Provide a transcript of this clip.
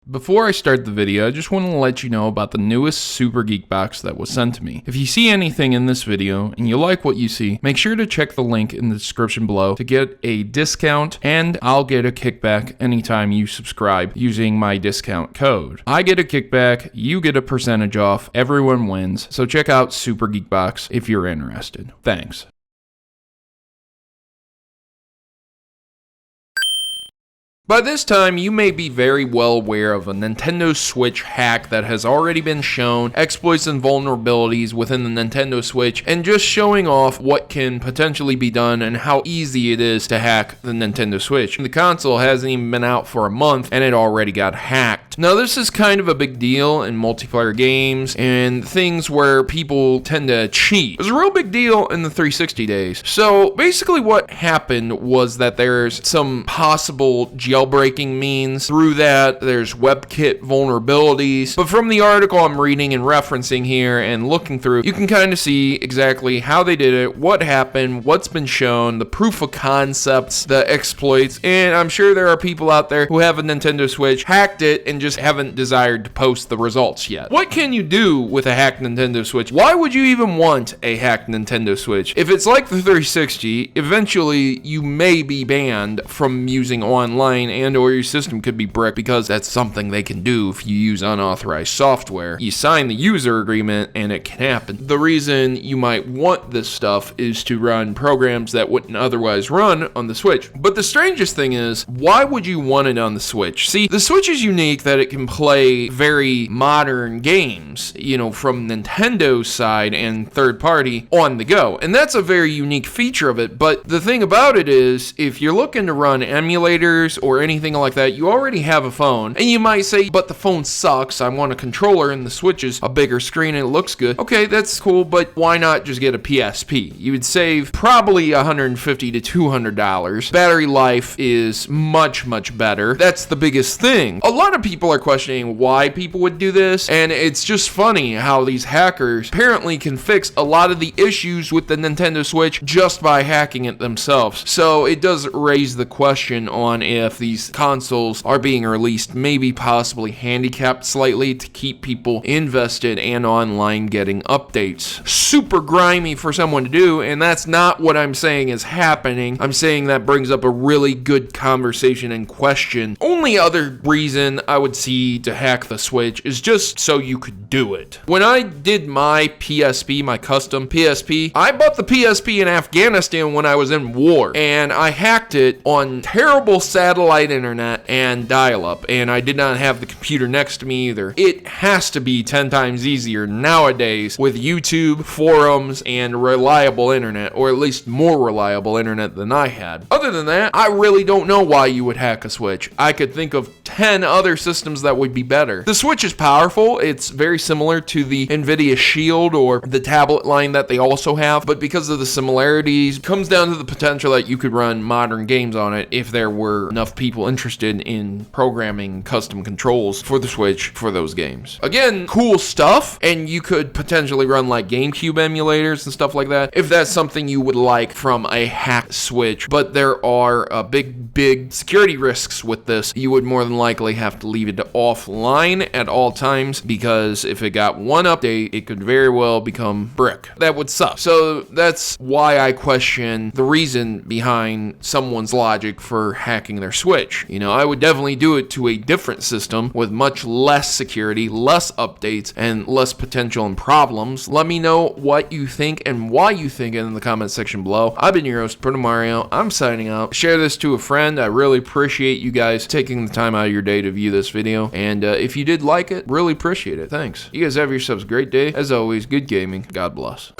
Before I start the video, I just want to let you know about the newest Super Geek box that was sent to me. If you see anything in this video and you like what you see, make sure to check the link in the description below to get a discount, and I'll get a kickback anytime you subscribe using my discount code. I get a kickback, you get a percentage off, everyone wins, so check out Super Geek Box if you're interested. Thanks. By this time, you may be very well aware of a Nintendo Switch hack that has already been shown, exploits and vulnerabilities within the Nintendo Switch, and just showing off what can potentially be done and how easy it is to hack the Nintendo Switch. The console hasn't even been out for a month and it already got hacked. Now, this is kind of a big deal in multiplayer games and things where people tend to cheat. It was a real big deal in the 360 days. So basically what happened was that there's some possible jailbreaking means. Through that, there's WebKit vulnerabilities. But from the article I'm reading and referencing here and looking through, you can kind of see exactly how they did it, what happened, what's been shown, the proof of concepts, the exploits, and I'm sure there are people out there who have a Nintendo Switch, hacked it, and just haven't desired to post the results yet. What can you do with a hacked Nintendo Switch? Why would you even want a hacked Nintendo Switch? If it's like the 360, eventually you may be banned from using online, and or your system could be bricked, because that's something they can do if you use unauthorized software. You sign the user agreement and it can happen. The reason you might want this stuff is to run programs that wouldn't otherwise run on the Switch. But the strangest thing is, why would you want it on the Switch? See, the Switch is unique that it can play very modern games, from Nintendo's side and third party on the go. And that's a very unique feature of it. But the thing about it is, if you're looking to run emulators or anything like that, you already have a phone. And you might say, but the phone sucks. I want a controller and the Switch is a bigger screen and it looks good. Okay, that's cool, but why not just get a PSP? You would save probably $150 to $200. Battery life is much, much better. That's the biggest thing. A lot of people are questioning why people would do this, and it's just funny how these hackers apparently can fix a lot of the issues with the Nintendo Switch just by hacking it themselves. So it does raise the question on if these consoles are being released, maybe possibly handicapped slightly to keep people invested and online getting updates. Super grimy for someone to do, and that's not what I'm saying is happening. I'm saying that brings up a really good conversation and question. Only other reason I would see to hack the Switch is just so you could do it. When I did my PSP, my custom PSP, I bought the PSP in Afghanistan when I was in war, and I hacked it on terrible satellite internet and dial-up, and I did not have the computer next to me either. It has to be 10 times easier nowadays with YouTube, forums, and reliable internet, or at least more reliable internet than I had. Other than that, I really don't know why you would hack a Switch. I could think of 10 other systems that would be better. The Switch is powerful. It's very similar to the Nvidia Shield or the tablet line that they also have, but because of the similarities, it comes down to the potential that you could run modern games on it if there were enough people interested in programming custom controls for the Switch for those games. Again, cool stuff, and you could potentially run like GameCube emulators and stuff like that if that's something you would like from a hacked Switch. But there are big security risks with this. You would more than likely have to leave it offline at all times, because if it got one update, it could very well become brick. That would suck. So that's why I question the reason behind someone's logic for hacking their Switch. I would definitely do it to a different system with much less security, less updates, and less potential and problems. Let me know what you think and why you think it in the comment section below. I've been your host, Protomario. I'm signing out. Share this to a friend. I really appreciate you guys taking the time out of your day to view this video. And if you did like it, really appreciate it. Thanks. You guys have yourselves a great day. As always, good gaming. God bless.